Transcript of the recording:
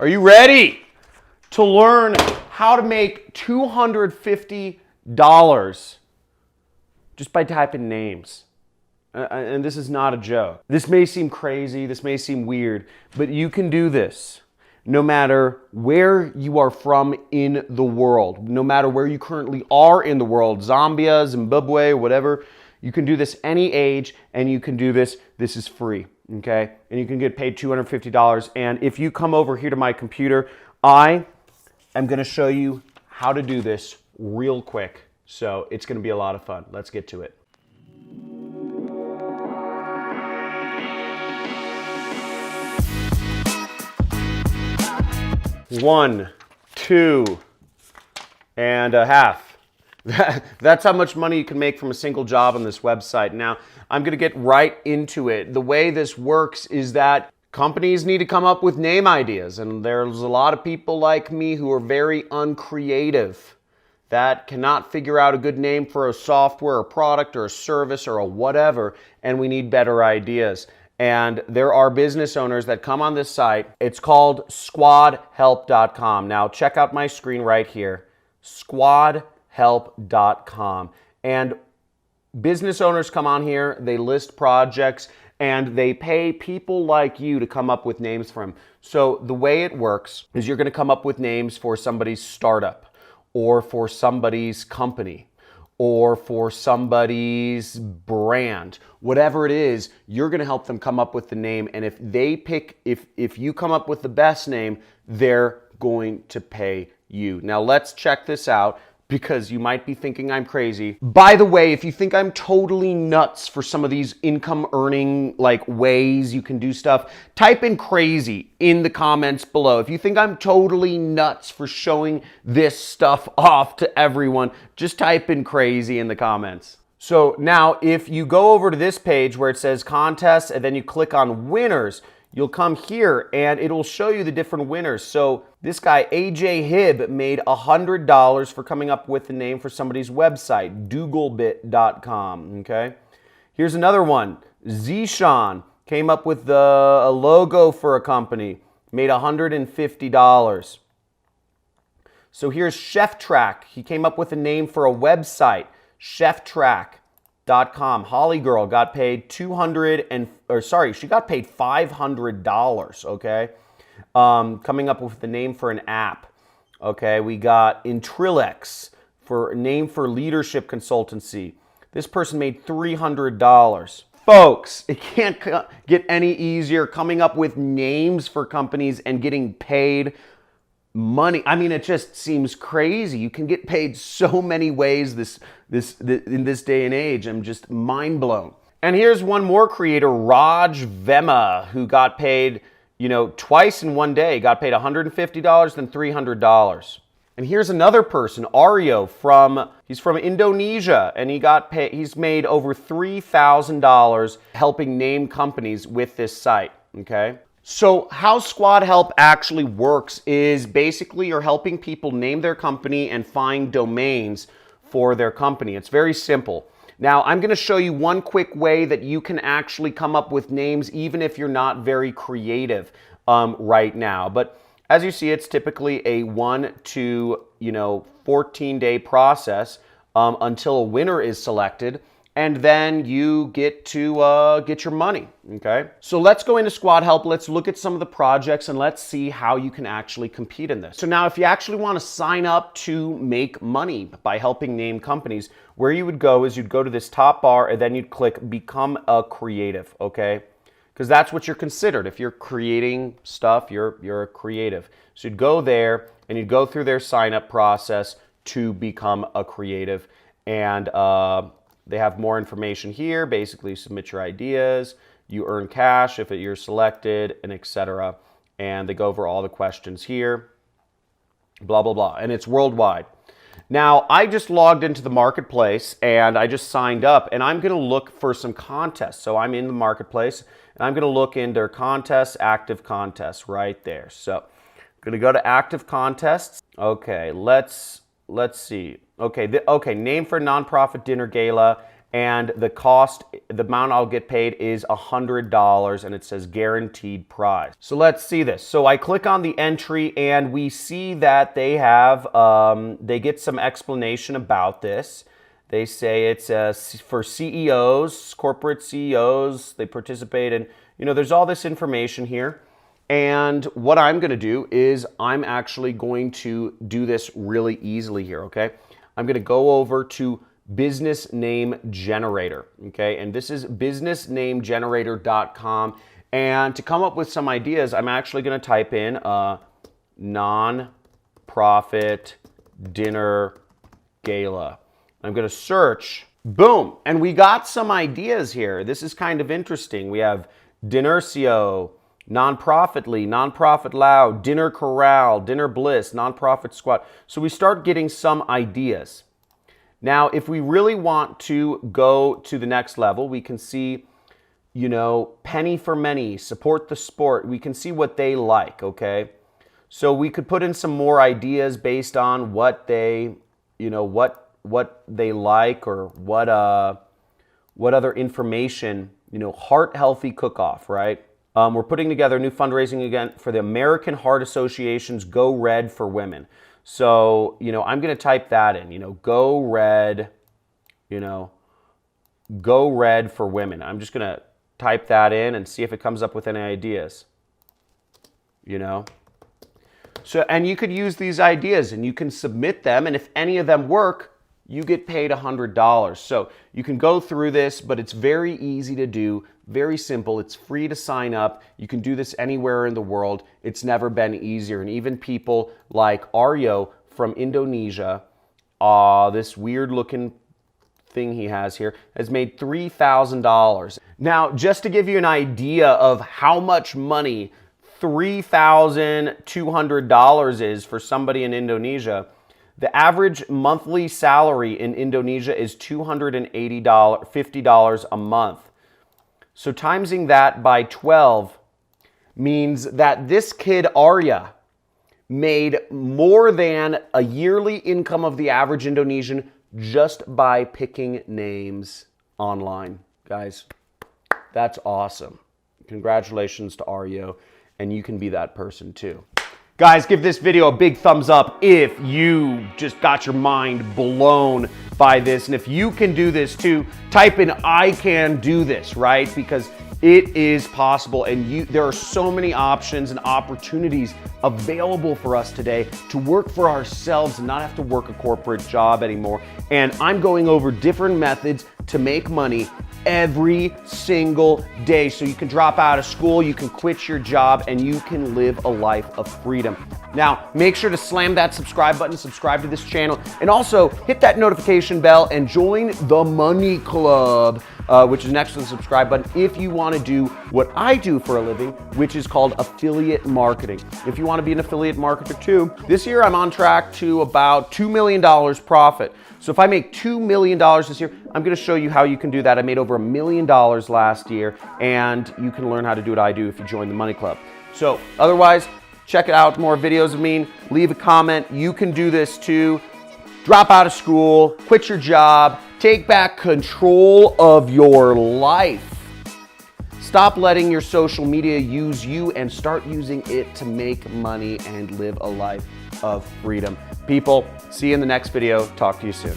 Are you ready to learn how to make $250 just by typing names? And this is not a joke. This may seem crazy, this may seem weird, but you can do this no matter where you are from in the world, no matter where you currently are in the world, Zambia, Zimbabwe, or whatever. You can do this any age, and you can do this. This is free, okay? And you can get paid $250. And if you come over here to my computer, I am gonna show you how to do this real quick. So it's gonna be a lot of fun. Let's get to it. One, two, and a half. That's how much money you can make from a single job on this website. Now, I'm going to get right into it. The way this works is that companies need to come up with name ideas, and there's a lot of people like me who are very uncreative that cannot figure out a good name for a software, a product, or a service, or a whatever, and we need better ideas. And there are business owners that come on this site. It's called squadhelp.com. Now check out my screen right here, squadhelp.com. And business owners come on here, they list projects, and they pay people like you to come up with names for them. So the way it works is you're gonna come up with names for somebody's startup, or for somebody's company, or for somebody's brand, whatever it is, you're gonna help them come up with the name. And if they pick, if you come up with the best name, they're going to pay you. Now let's check this out, because you might be thinking I'm crazy. By the way, if you think I'm totally nuts for some of these income earning ways you can do stuff, type in crazy in the comments below. If you think I'm totally nuts for showing this stuff off to everyone, just type in crazy in the comments. So now if you go over to this page where it says contests and then you click on winners, you'll come here and it'll show you the different winners. So this guy, AJ Hibb, made $100 for coming up with the name for somebody's website, Dougalbit.com, okay? Here's another one. Zishan came up with a logo for a company, made $150. So here's Chef Track. He came up with a name for a website, cheftrack.com. Holly Girl got paid she got paid $500, okay? Coming up with the name for an app, okay? We got Intrillex for a name for leadership consultancy. This person made $300. Folks, it can't get any easier coming up with names for companies and getting paid money. I mean, it just seems crazy. You can get paid so many ways in this day and age. I'm just mind blown. And here's one more creator, Raj Vema, who got paid, twice in one day. Got paid $150, then $300. And here's another person, Aryo, he's from Indonesia, and he's made over $3,000 helping name companies with this site, okay? So how Squad Help actually works is basically you're helping people name their company and find domains for their company. It's very simple. Now, I'm going to show you one quick way that you can actually come up with names even if you're not very creative right now. But as you see, it's typically a 1 to 14-day process until a winner is selected. And then you get to get your money, okay? So let's go into Squad Help. Let's look at some of the projects and let's see how you can actually compete in this. So now if you actually want to sign up to make money by helping name companies, where you would go is you'd go to this top bar and then you'd click Become a Creative, okay? Because that's what you're considered. If you're creating stuff, you're a creative. So you'd go there and you'd go through their sign up process to become a creative. And they have more information here. Basically, submit your ideas. You earn cash if you're selected, and etc. And they go over all the questions here. Blah, blah, blah. And it's worldwide. Now, I just logged into the marketplace and I just signed up, and I'm going to look for some contests. So I'm in the marketplace and I'm going to look into contests, active contests right there. So I'm going to go to active contests. Okay, let's see. Okay, name for nonprofit dinner gala and the amount I'll get paid is $100, and it says guaranteed prize. So let's see this. So I click on the entry, and we see that they have, they get some explanation about this. They say it's for CEOs, corporate CEOs, they participate in, there's all this information here. And what I'm gonna do is I'm actually going to do this really easily here, okay? I'm gonna go over to Business Name Generator, okay? And this is businessnamegenerator.com. And to come up with some ideas, I'm actually gonna type in non-profit dinner gala. I'm gonna search, boom, and we got some ideas here. This is kind of interesting. We have Dinercio, Nonprofitly, Nonprofit Loud, Dinner Corral, Dinner Bliss, Nonprofit Squad. So we start getting some ideas. Now, if we really want to go to the next level, we can see, Penny for Many, Support the Sport. We can see what they like, okay? So we could put in some more ideas based on what they, what they like, or what other information, Heart Healthy Cook-Off, right? We're putting together a new fundraising event for the American Heart Association's Go Red for Women. So, I'm going to type that in, Go Red, Go Red for Women. I'm just going to type that in and see if it comes up with any ideas, So, and you could use these ideas and you can submit them, and if any of them work, you get paid $100. So you can go through this, but it's very easy to do, very simple. It's free to sign up. You can do this anywhere in the world. It's never been easier. And even people like Aryo from Indonesia, this weird looking thing he has here, has made $3,000. Now, just to give you an idea of how much money $3,200 is for somebody in Indonesia, the average monthly salary in Indonesia is $250 a month. So timesing that by 12 means that this kid, Arya, made more than a yearly income of the average Indonesian just by picking names online. Guys, that's awesome. Congratulations to Aryo, and you can be that person too. Guys, give this video a big thumbs up if you just got your mind blown by this. And if you can do this too, type in I can do this, right? Because it is possible, and there are so many options and opportunities available for us today to work for ourselves and not have to work a corporate job anymore. And I'm going over different methods to make money every single day. So you can drop out of school, you can quit your job, and you can live a life of freedom. Now, make sure to slam that subscribe button, subscribe to this channel, and also hit that notification bell and join the Money Club, which is next to the subscribe button, if you want to do what I do for a living, which is called affiliate marketing. If you want to be an affiliate marketer too, this year I'm on track to about $2 million profit. So if I make $2 million this year, I'm going to show you how you can do that. I made over $1 million last year, and you can learn how to do what I do if you join the Money Club. So otherwise, check out more videos of me, leave a comment. You can do this too. Drop out of school, quit your job, take back control of your life. Stop letting your social media use you and start using it to make money and live a life of freedom. People, see you in the next video. Talk to you soon.